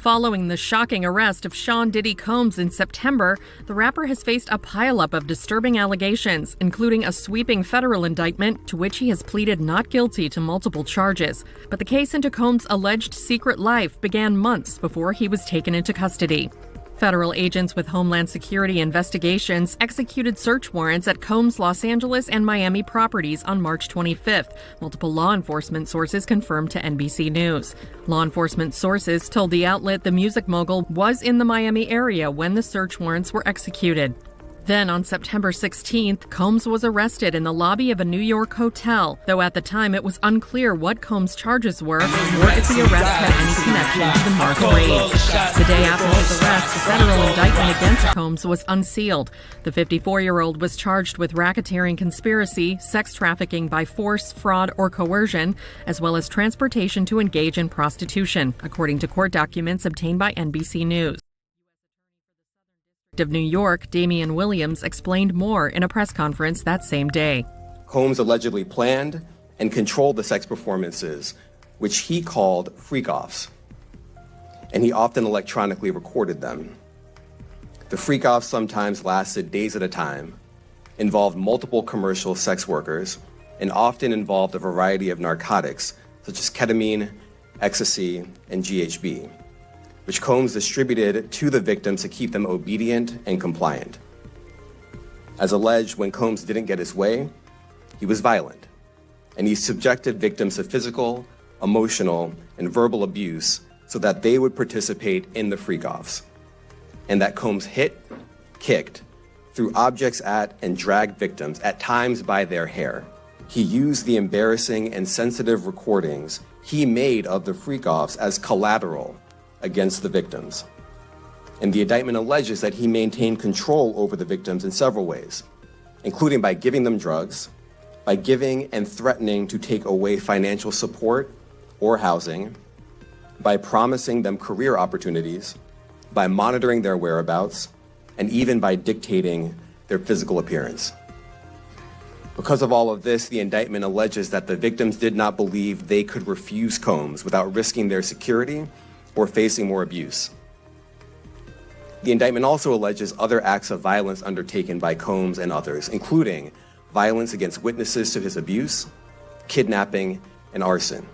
Following the shocking arrest of Sean Diddy Combs in September, the rapper has faced a pileup of disturbing allegations, including a sweeping federal indictment to which he has pleaded not guilty to multiple charges. But the case into Combs' alleged secret life began months before he was taken into custody. Federal agents with Homeland Security investigations executed search warrants at Combs' Los Angeles and Miami properties on March 25th, multiple law enforcement sources confirmed to NBC News. Law enforcement sources told the outlet the music mogul was in the Miami area when the search warrants were executed. Then, on September 16th, Combs was arrested in the lobby of a New York hotel, though at the time it was unclear what Combs' charges were or if the arrest had any connection to the March raids. The day after his arrest, the federal indictment against Combs was unsealed. The 54-year-old was charged with racketeering conspiracy, sex trafficking by force, fraud, or coercion, as well as transportation to engage in prostitution, according to court documents obtained by NBC News. Of New York, Damian Williams explained more in a press conference that same day. Combs allegedly planned and controlled the sex performances, which he called freak-offs, and he often electronically recorded them. The freak-offs sometimes lasted days at a time, involved multiple commercial sex workers, and often involved a variety of narcotics such as ketamine, ecstasy, and GHB, which Combs distributed to the victims to keep them obedient and compliant. As alleged, when Combs didn't get his way, he was violent, and he subjected victims to physical, emotional, and verbal abuse so that they would participate in the freak-offs, and that Combs hit, kicked, threw objects at, and dragged victims, at times by their hair. He used the embarrassing and sensitive recordings he made of the freak-offs as collateral against the victims. And the indictment alleges that he maintained control over the victims in several ways, including by giving them drugs, by giving and threatening to take away financial support or housing, by promising them career opportunities, by monitoring their whereabouts, and even by dictating their physical appearance. Because of all of this, the indictment alleges that the victims did not believe they could refuse Combs without risking their security or facing more abuse. The indictment also alleges other acts of violence undertaken by Combs and others, including violence against witnesses to his abuse, kidnapping, and arson.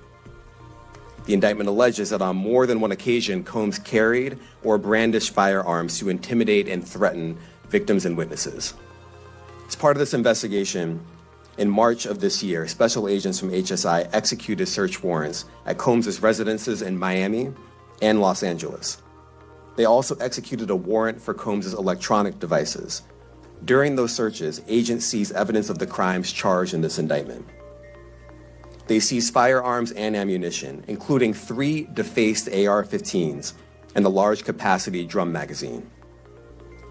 The indictment alleges that on more than one occasion, Combs carried or brandished firearms to intimidate and threaten victims and witnesses. As part of this investigation, in March of this year, special agents from HSI executed search warrants at Combs' residences in Miami and Los Angeles. They also executed a warrant for Combs' electronic devices. During those searches, agents seized evidence of the crimes charged in this indictment. They seized firearms and ammunition, including 3 defaced AR-15s and a large capacity drum magazine.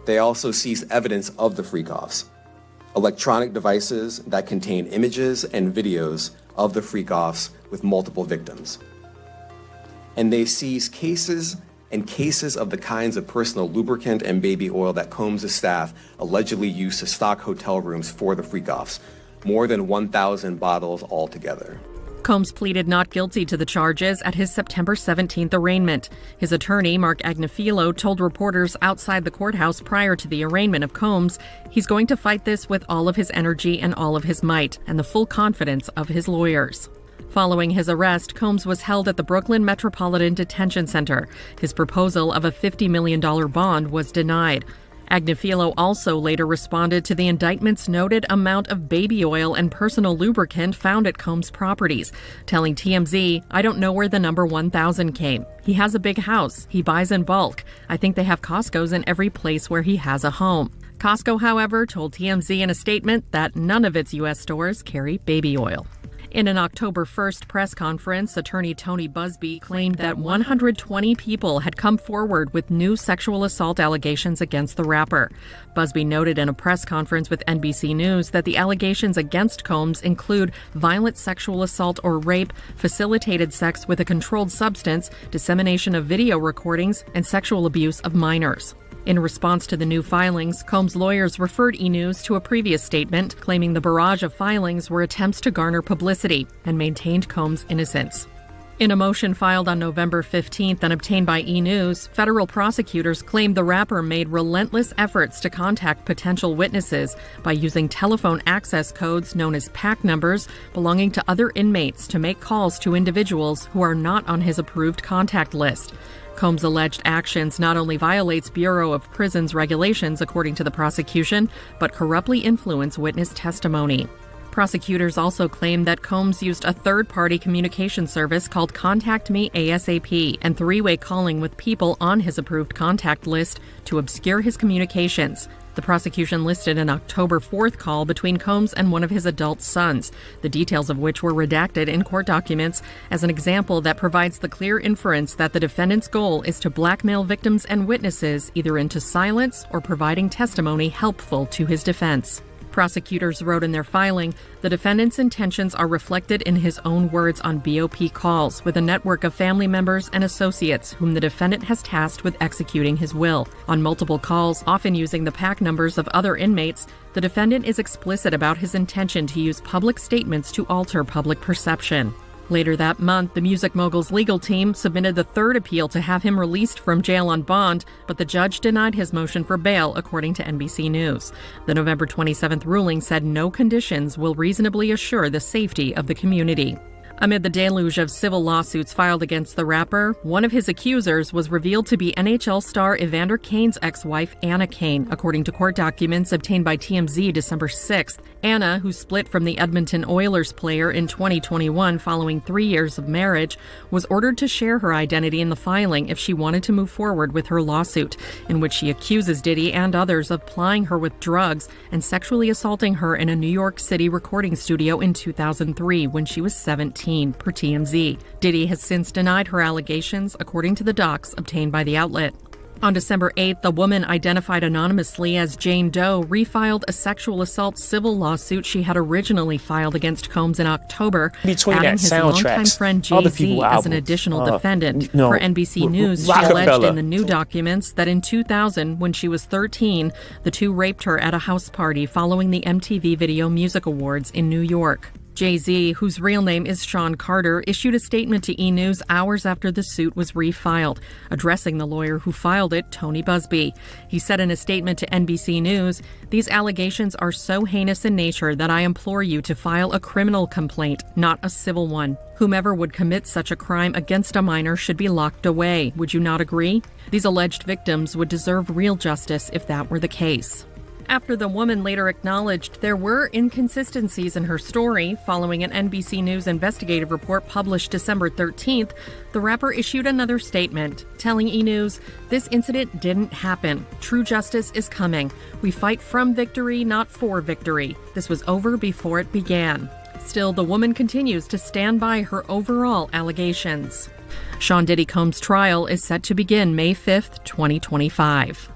They also seized evidence of the freak-offs, electronic devices that contain images and videos of the freak-offs with multiple victims. And they seized cases and cases of the kinds of personal lubricant and baby oil that Combs' staff allegedly used to stock hotel rooms for the freak-offs, more than 1,000 bottles altogether. Combs pleaded not guilty to the charges at his September 17th arraignment. His attorney, Mark Agnifilo, told reporters outside the courthouse prior to the arraignment of Combs he's going to fight this with all of his energy and all of his might, and the full confidence of his lawyers. Following his arrest, Combs was held at the Brooklyn Metropolitan Detention Center. His proposal of a $50 million bond was denied. Agnifilo also later responded to the indictment's noted amount of baby oil and personal lubricant found at Combs' properties, telling TMZ, "I don't know where the number 1,000 came. He has a big house. He buys in bulk. I think they have Costco's in every place where he has a home." Costco, however, told TMZ in a statement that none of its U.S. stores carry baby oil. In an October 1st press conference, attorney Tony Busby claimed that 120 people had come forward with new sexual assault allegations against the rapper. Busby noted in a press conference with NBC News that the allegations against Combs include violent sexual assault or rape, facilitated sex with a controlled substance, dissemination of video recordings, and sexual abuse of minors. In response to the new filings, Combs' lawyers referred E! News to a previous statement claiming the barrage of filings were attempts to garner publicity and maintained Combs' innocence. In a motion filed on November 15th and obtained by E! News, federal prosecutors claimed the rapper made relentless efforts to contact potential witnesses by using telephone access codes known as PAC numbers belonging to other inmates to make calls to individuals who are not on his approved contact list. Combs' alleged actions not only violates Bureau of Prisons regulations, according to the prosecution, but corruptly influence witness testimony. Prosecutors also claim that Combs used a third-party communication service called Contact Me ASAP and three-way calling with people on his approved contact list to obscure his communications. The prosecution listed an October 4th call between Combs and one of his adult sons, the details of which were redacted in court documents, as an example that provides the clear inference that the defendant's goal is to blackmail victims and witnesses either into silence or providing testimony helpful to his defense. Prosecutors wrote in their filing, the defendant's intentions are reflected in his own words on BOP calls with a network of family members and associates whom the defendant has tasked with executing his will. On multiple calls, often using the PAC numbers of other inmates, the defendant is explicit about his intention to use public statements to alter public perception. Later that month, the music mogul's legal team submitted the third appeal to have him released from jail on bond, but the judge denied his motion for bail, according to NBC News. The November 27th ruling said no conditions will reasonably assure the safety of the community. Amid the deluge of civil lawsuits filed against the rapper, one of his accusers was revealed to be NHL star Evander Kane's ex-wife, Anna Kane, according to court documents obtained by TMZ December 6th. Anna, who split from the Edmonton Oilers player in 2021 following 3 years of marriage, was ordered to share her identity in the filing if she wanted to move forward with her lawsuit, in which she accuses Diddy and others of plying her with drugs and sexually assaulting her in a New York City recording studio in 2003 when she was 17. Per TMZ. Diddy has since denied her allegations, according to the docs obtained by the outlet. On December 8th, a woman identified anonymously as Jane Doe refiled a sexual assault civil lawsuit she had originally filed against Combs in October, adding his longtime friend Jay-Z as an additional defendant. For NBC News, she alleged in the new documents that in 2000, when she was 13, the two raped her at a house party following the MTV Video Music Awards in New York. Jay-Z, whose real name is Sean Carter, issued a statement to E! News hours after the suit was refiled, addressing the lawyer who filed it, Tony Busby. He said in a statement to NBC News, "These allegations are so heinous in nature that I implore you to file a criminal complaint, not a civil one. Whomever would commit such a crime against a minor should be locked away. Would you not agree? These alleged victims would deserve real justice if that were the case." After the woman later acknowledged there were inconsistencies in her story following an NBC News investigative report published December 13th, the rapper issued another statement, telling E! News, "This incident didn't happen. True justice is coming. We fight from victory, not for victory. This was over before it began." Still, the woman continues to stand by her overall allegations. Sean Diddy Combs' trial is set to begin May 5th, 2025.